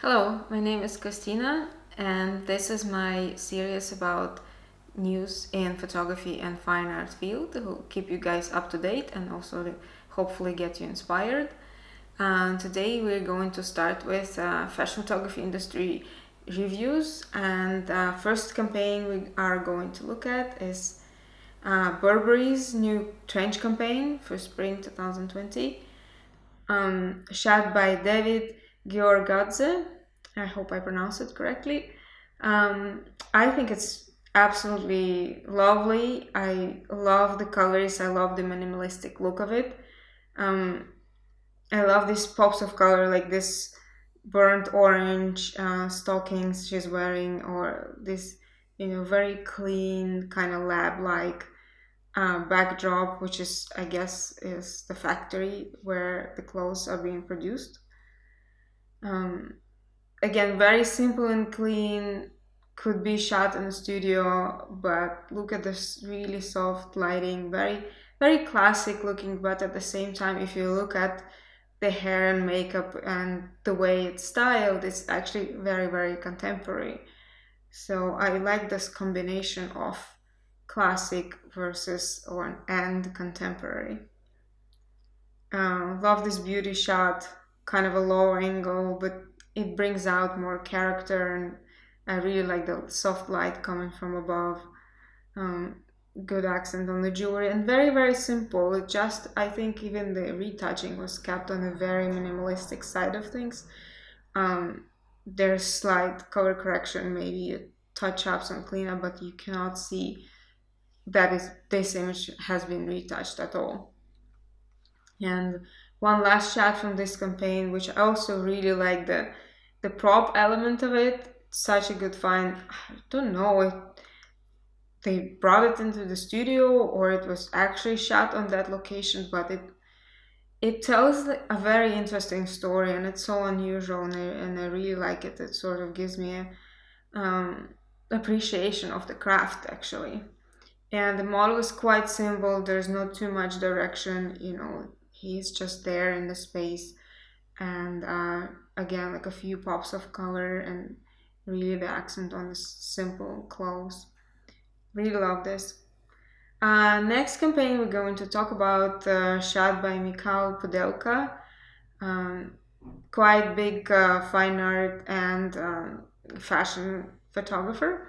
Hello, my name is Christina, and this is my series about news in photography and fine art field to keep you guys up to date and also to hopefully get you inspired. Today we're going to start with fashion photography industry reviews, and first campaign we are going to look at is Burberry's new trench campaign for spring 2020, shot by Davit Giorgadze. I hope I pronounce it correctly. I think it's absolutely lovely. I love the colors. I love the minimalistic look of it. Um, I love these pops of color, like this burnt orange stockings she's wearing, or this, very clean kind of lab-like backdrop, which is, I guess, is the factory where the clothes are being produced. Um, Again, very simple and clean. Could be shot in a studio, but look at this really soft lighting. Very, very classic looking, but at the same time, if you look at the hair and makeup and the way it's styled, it's actually very, very contemporary. So I like this combination of classic versus or and contemporary. Love this beauty shot, kind of a low angle, but it brings out more character, and I really like the soft light coming from above. Um, Good accent on the jewelry, and very, very simple. It just, I think even the retouching was kept on a very minimalistic side of things. Um, there's slight color correction, maybe touch ups and cleanup, but you cannot see that is this image has been retouched at all. And one last shot from this campaign, which I also really like the prop element of it. Such a good find. I don't know if they brought it into the studio or it was actually shot on that location, but it tells a very interesting story, and it's so unusual, and I really like it. It sort of gives me a appreciation of the craft actually. And the model is quite simple. There's not too much direction. He's just there in the space, and again, like a few pops of color, and really the accent on the simple clothes. Really love this. Next campaign we're going to talk about, shot by Michal Pudelka. Um, Quite big fine art and fashion photographer.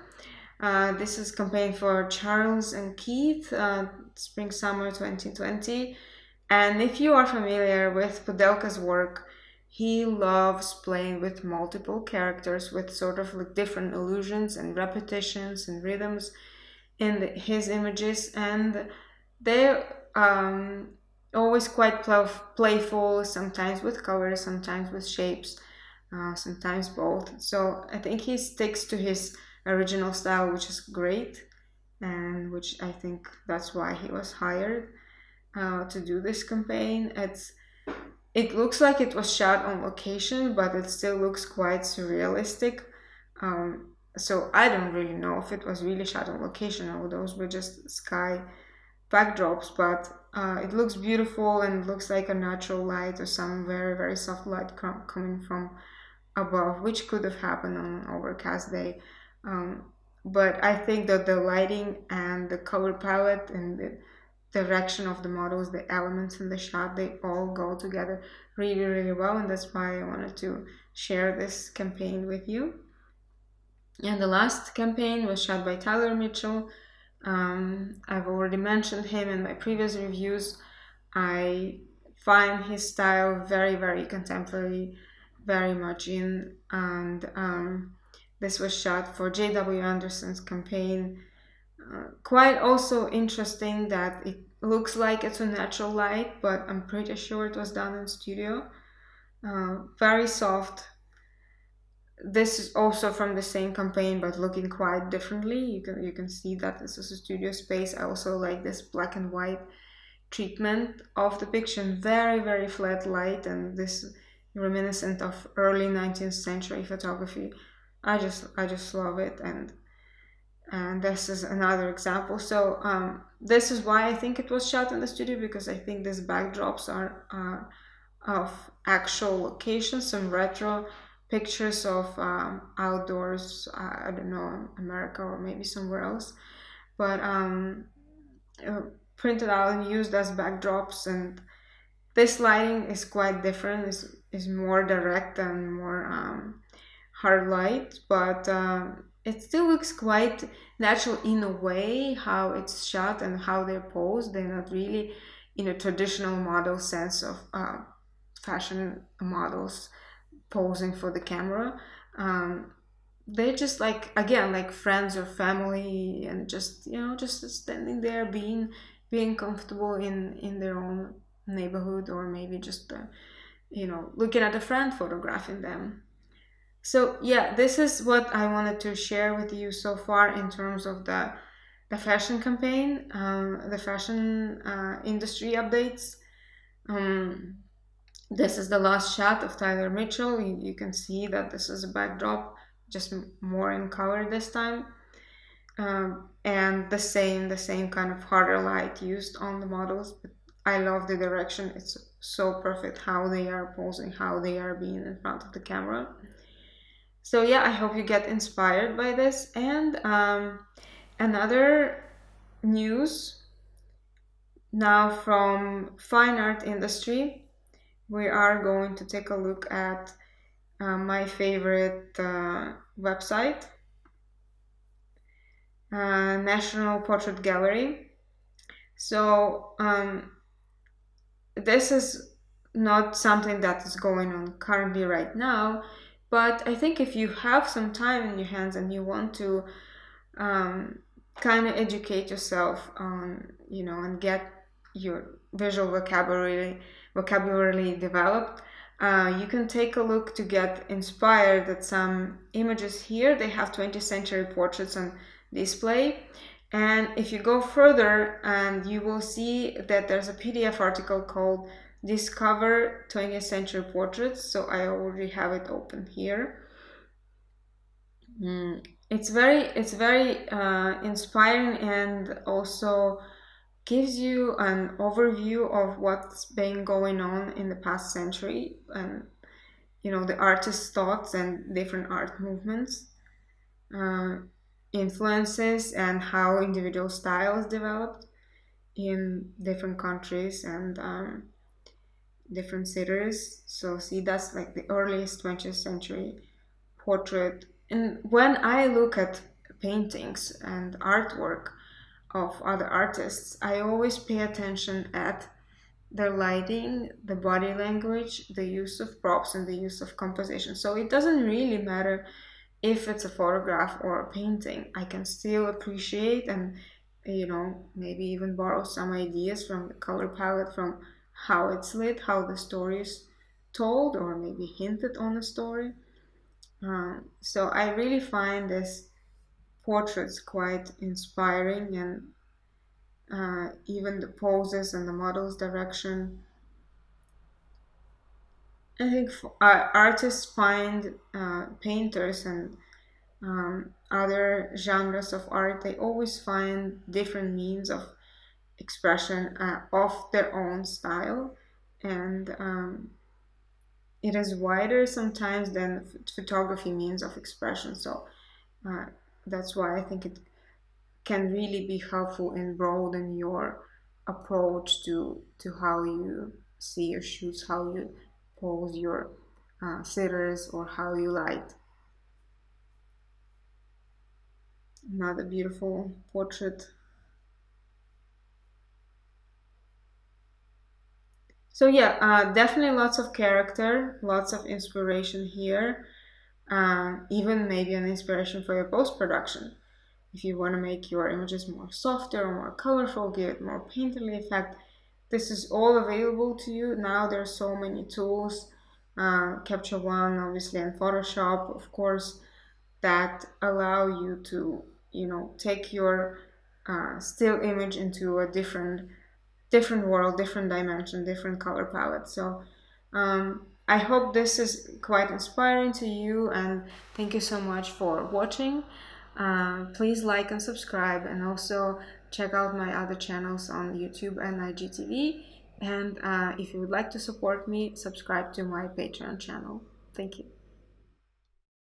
This is campaign for Charles and Keith, Spring Summer 2020. And if you are familiar with Pudelka's work, he loves playing with multiple characters with sort of like different illusions and repetitions and rhythms in his images, and they're always quite playful, sometimes with colors, sometimes with shapes, sometimes both. So I think he sticks to his original style, which is great, and which I think that's why he was hired to do this campaign. It looks like it was shot on location, but it still looks quite surrealistic. So I don't really know if it was really shot on location or those were just sky backdrops, but it looks beautiful and it looks like a natural light or some very, very soft light coming from above, which could have happened on an overcast day. But I think that the lighting and the color palette and the direction of the models, the elements in the shot, they all go together really, really well, and that's why I wanted to share this campaign with you. And the last campaign was shot by Tyler Mitchell. I've already mentioned him in my previous reviews. I find his style very, very contemporary, very much in, and this was shot for J.W. Anderson's campaign. Quite also interesting that it looks like it's a natural light, but I'm pretty sure it was done in studio. Very soft. This is also from the same campaign, but looking quite differently. You can see that this is a studio space. I also like this black and white treatment of the picture, very, very flat light, and this reminiscent of early 19th century photography. I just love it, and this is another example. So this is why I think it was shot in the studio, because I think these backdrops are of actual locations, some retro pictures of outdoors. I don't know, America or maybe somewhere else, but uh, printed out and used as backdrops. And this lighting is quite different. Is more direct and more hard light, but it still looks quite natural in a way how it's shot and how they're posed. They're not really in a traditional model sense of fashion models posing for the camera. Um, they're just like, again, like friends or family, and just, just standing there, being comfortable in their own neighborhood, or maybe just looking at a friend, photographing them. So yeah, this is what I wanted to share with you so far in terms of the fashion campaign, the fashion industry updates. um, this is the last shot of Tyler Mitchell. You can see that this is a backdrop, just more in color this time. And the same kind of harder light used on the models. But I love the direction. It's so perfect how they are posing, how they are being in front of the camera. So yeah, I hope you get inspired by this. And another news now from fine art industry, we are going to take a look at my favorite website, National Portrait Gallery. So this is not something that is going on currently right now, but I think if you have some time in your hands and you want to kind of educate yourself on, and get your visual vocabulary developed, you can take a look to get inspired at some images here. They have 20th century portraits on display. And if you go further, and you will see that there's a PDF article called Discover 20th Century Portraits. So I already have it open here. It's very inspiring, and also gives you an overview of what's been going on in the past century, and the artist's thoughts and different art movements, uh, influences, and how individual styles developed in different countries and different cities. So see, that's like the earliest 20th century portrait. And when I look at paintings and artwork of other artists, I always pay attention at their lighting, the body language, the use of props, and the use of composition. So it doesn't really matter if it's a photograph or a painting. I can still appreciate and, maybe even borrow some ideas from the color palette, from how it's lit, how the story is told, or maybe hinted on a story. So I really find this portraits quite inspiring, and even the poses and the model's direction. I think artists find painters and other genres of art, they always find different means of expression of their own style. And it is wider sometimes than photography means of expression. So uh, that's why I think it can really be helpful in broaden your approach to how you see your shoots, how you pose your sitters, or how you light. Another beautiful portrait. So yeah, definitely lots of character, lots of inspiration here. Even maybe an inspiration for your post-production. If you want to make your images more softer or more colorful, give it more painterly effect, this is all available to you. Now there's so many tools, Capture One, obviously, and Photoshop, of course, that allow you to, take your still image into a different world, different dimension, different color palette. So I hope this is quite inspiring to you, and thank you so much for watching. Please like and subscribe, and also check out my other channels on YouTube and IGTV. And if you would like to support me, subscribe to my Patreon channel. Thank you.